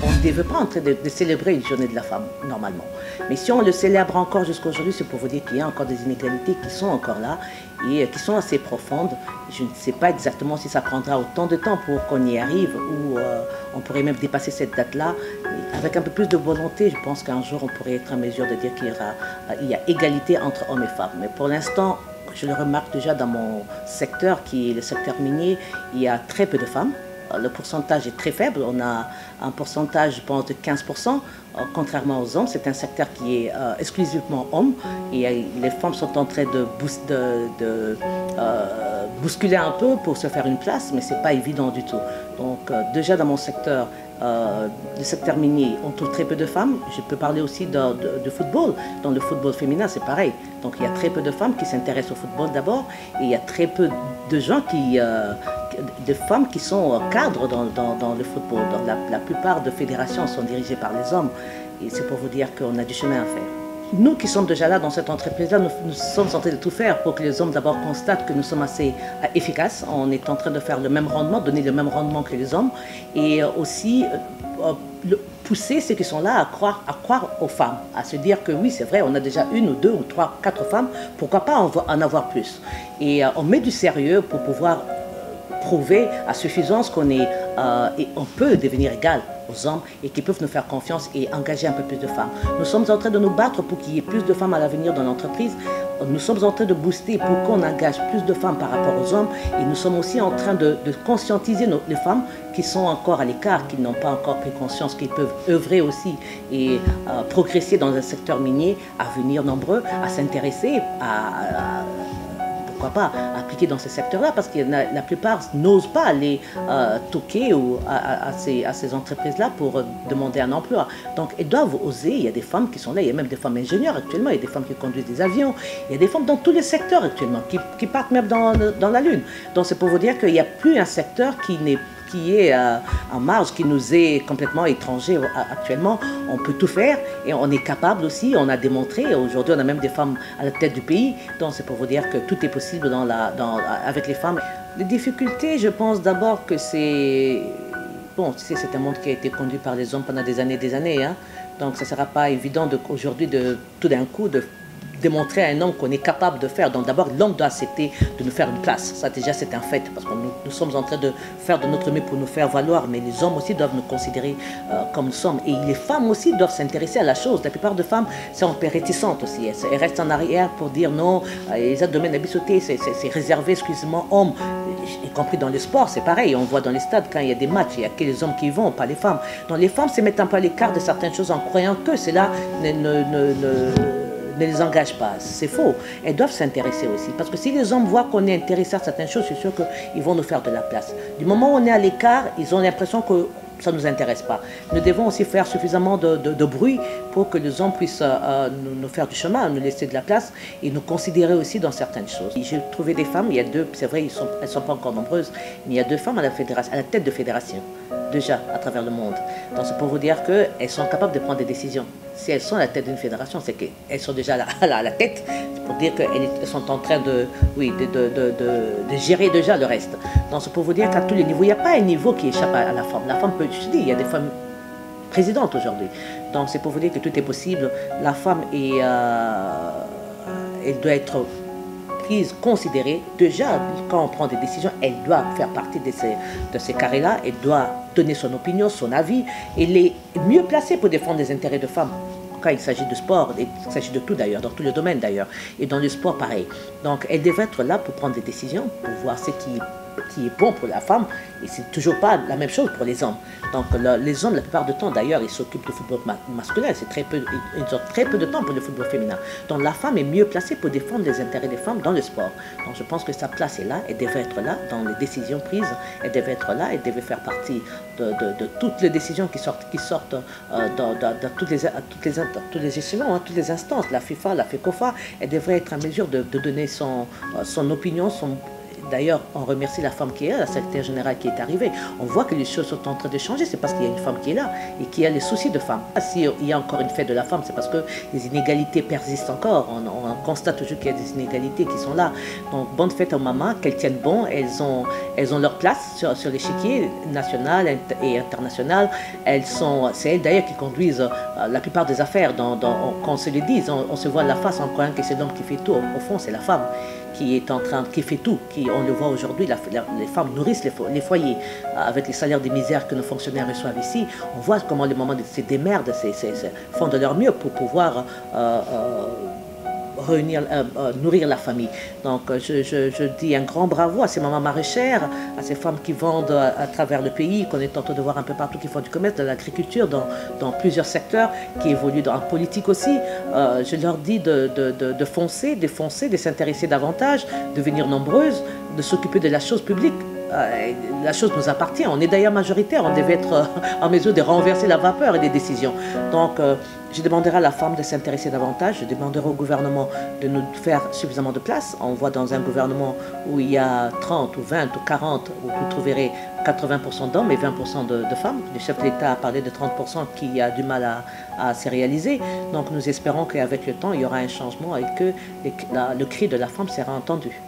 On ne devait pas en train de célébrer une journée de la femme, normalement. Mais si on le célèbre encore jusqu'à aujourd'hui, c'est pour vous dire qu'il y a encore des inégalités qui sont encore là et qui sont assez profondes. Je ne sais pas exactement si ça prendra autant de temps pour qu'on y arrive ou on pourrait même dépasser cette date-là. Avec un peu plus de volonté, je pense qu'un jour, on pourrait être en mesure de dire qu'il y a égalité entre hommes et femmes. Mais pour l'instant, je le remarque déjà dans mon secteur, qui est le secteur minier, il y a très peu de femmes. Le pourcentage est très faible, on a un pourcentage, je pense, de 15%, contrairement aux hommes. C'est un secteur qui est exclusivement homme et les femmes sont en train de bousculer un peu pour se faire une place, mais ce n'est pas évident du tout. Donc déjà dans mon secteur, le secteur minier, on trouve très peu de femmes. Je peux parler aussi de football. Dans le football féminin, c'est pareil. Donc il y a très peu de femmes qui s'intéressent au football d'abord et il y a très peu de gens de femmes qui sont cadres dans le football. Donc la plupart des fédérations sont dirigées par les hommes et c'est pour vous dire qu'on a du chemin à faire. Nous qui sommes déjà là dans cette entreprise-là, nous sommes en train de tout faire pour que les hommes d'abord constatent que nous sommes assez efficaces. On est en train de faire le même rendement, donner le même rendement que les hommes et aussi pousser ceux qui sont là à croire aux femmes, à se dire que oui, c'est vrai, on a déjà une ou deux ou trois, quatre femmes, pourquoi pas en avoir plus. Et on met du sérieux pour pouvoir prouver à suffisance qu'on est et on peut devenir égal aux hommes et qui peuvent nous faire confiance et engager un peu plus de femmes. Nous sommes en train de nous battre pour qu'il y ait plus de femmes à l'avenir dans l'entreprise. Nous sommes en train de booster pour qu'on engage plus de femmes par rapport aux hommes et nous sommes aussi en train de conscientiser les femmes qui sont encore à l'écart, qui n'ont pas encore pris conscience, qui peuvent œuvrer aussi et progresser dans un secteur minier, à venir nombreux, à s'intéresser pourquoi pas appliquer dans ces secteurs-là, parce que la plupart n'osent pas aller toquer à ces entreprises-là pour demander un emploi. Donc, elles doivent oser. Il y a des femmes qui sont là, il y a même des femmes ingénieurs actuellement, il y a des femmes qui conduisent des avions, il y a des femmes dans tous les secteurs actuellement, qui partent même dans la Lune. Donc, c'est pour vous dire qu'il n'y a plus un secteur qui est en marge, qui nous est complètement étranger actuellement. On peut tout faire et on est capable aussi, on a démontré, aujourd'hui on a même des femmes à la tête du pays, donc c'est pour vous dire que tout est possible avec les femmes. Les difficultés, je pense d'abord que c'est... Bon, tu sais, c'est un monde qui a été conduit par les hommes pendant des années, hein. Donc ça ne sera pas évident aujourd'hui tout d'un coup de démontrer à un homme qu'on est capable de faire. Donc d'abord, l'homme doit accepter de nous faire une place. Ça déjà, c'est un fait, parce que nous sommes en train de faire de notre mieux pour nous faire valoir, mais les hommes aussi doivent nous considérer comme nous sommes. Et les femmes aussi doivent s'intéresser à la chose. La plupart des femmes sont un peu réticentes aussi. Elles restent en arrière pour dire non, les abdomens à biseauter, c'est réservé exclusivement hommes. Y compris dans le sport, c'est pareil. On voit dans les stades, quand il y a des matchs, il n'y a que les hommes qui y vont, pas les femmes. Donc les femmes se mettent un peu à l'écart de certaines choses en croyant que cela ne les engage pas. C'est faux. Elles doivent s'intéresser aussi. Parce que si les hommes voient qu'on est intéressé à certaines choses, c'est sûr qu'ils vont nous faire de la place. Du moment où on est à l'écart, ils ont l'impression que ça ne nous intéresse pas. Nous devons aussi faire suffisamment de bruit pour que les hommes puissent nous faire du chemin, nous laisser de la place et nous considérer aussi dans certaines choses. J'ai trouvé des femmes, il y a deux, c'est vrai, elles ne sont pas encore nombreuses, mais il y a deux femmes à la tête de fédération, déjà à travers le monde. Donc c'est pour vous dire qu'elles sont capables de prendre des décisions. Si elles sont à la tête d'une fédération, c'est qu'elles sont déjà à la tête. C'est pour dire qu'elles sont en train de gérer déjà le reste. Donc c'est pour vous dire qu'à tous les niveaux, il n'y a pas un niveau qui échappe à la femme. La femme peut, je dis, il y a des femmes présidentes aujourd'hui. Donc c'est pour vous dire que tout est possible. La femme elle doit être prise, considérée. Déjà, quand on prend des décisions, elle doit faire partie de ces carrés-là. Elle doit donner son opinion, son avis. Elle est mieux placée pour défendre les intérêts de femmes. Quand il s'agit de sport, il s'agit de tout d'ailleurs, dans tous les domaines d'ailleurs. Et dans le sport, pareil. Donc, elle devrait être là pour prendre des décisions, pour voir ce qui est bon pour la femme. Et c'est toujours pas la même chose pour les hommes. Donc les hommes, la plupart du temps d'ailleurs, ils s'occupent du football masculin. Ils ont très peu de temps pour le football féminin. Donc la femme est mieux placée pour défendre les intérêts des femmes dans le sport. Donc je pense que sa place est là. Elle devait être là dans les décisions prises. Elle devait être là. Elle devait faire partie de toutes les décisions qui sortent dans tous les échelons, hein, toutes les instances, la FIFA, la FECOFA. Elle devrait être en mesure de donner son opinion, D'ailleurs, on remercie la femme qui est là, la secrétaire générale qui est arrivée. On voit que les choses sont en train de changer, c'est parce qu'il y a une femme qui est là et qui a les soucis de femme. S'il y a encore une fête de la femme, c'est parce que les inégalités persistent encore. On constate toujours qu'il y a des inégalités qui sont là. Donc, bonne fête aux mamans, qu'elles tiennent bon, elles ont leur place sur l'échiquier national et international. C'est elles d'ailleurs qui conduisent la plupart des affaires. Quand on se le dit, on se voit la face en croyant que c'est l'homme qui fait tout. Au fond, c'est la femme qui fait tout, on le voit aujourd'hui, les femmes nourrissent les foyers avec les salaires de misère que nos fonctionnaires reçoivent ici. On voit comment les mamans se démerdent, font de leur mieux pour pouvoir nourrir la famille. Donc je dis un grand bravo à ces mamans maraîchères, à ces femmes qui vendent à travers le pays, qu'on est en train de voir un peu partout, qui font du commerce, de l'agriculture, dans plusieurs secteurs, qui évoluent en politique aussi. Je leur dis de foncer, de s'intéresser davantage, de venir nombreuses, de s'occuper de la chose publique. La chose nous appartient, on est d'ailleurs majoritaire, on devait être en mesure de renverser la vapeur et des décisions. Donc je demanderai à la femme de s'intéresser davantage, je demanderai au gouvernement de nous faire suffisamment de place. On voit dans un gouvernement où il y a 30 ou 20 ou 40, où vous trouverez 80% d'hommes et 20% de femmes. Le chef de l'État a parlé de 30% qui a du mal à se réaliser. Donc nous espérons qu'avec le temps, il y aura un changement et que le cri de la femme sera entendu.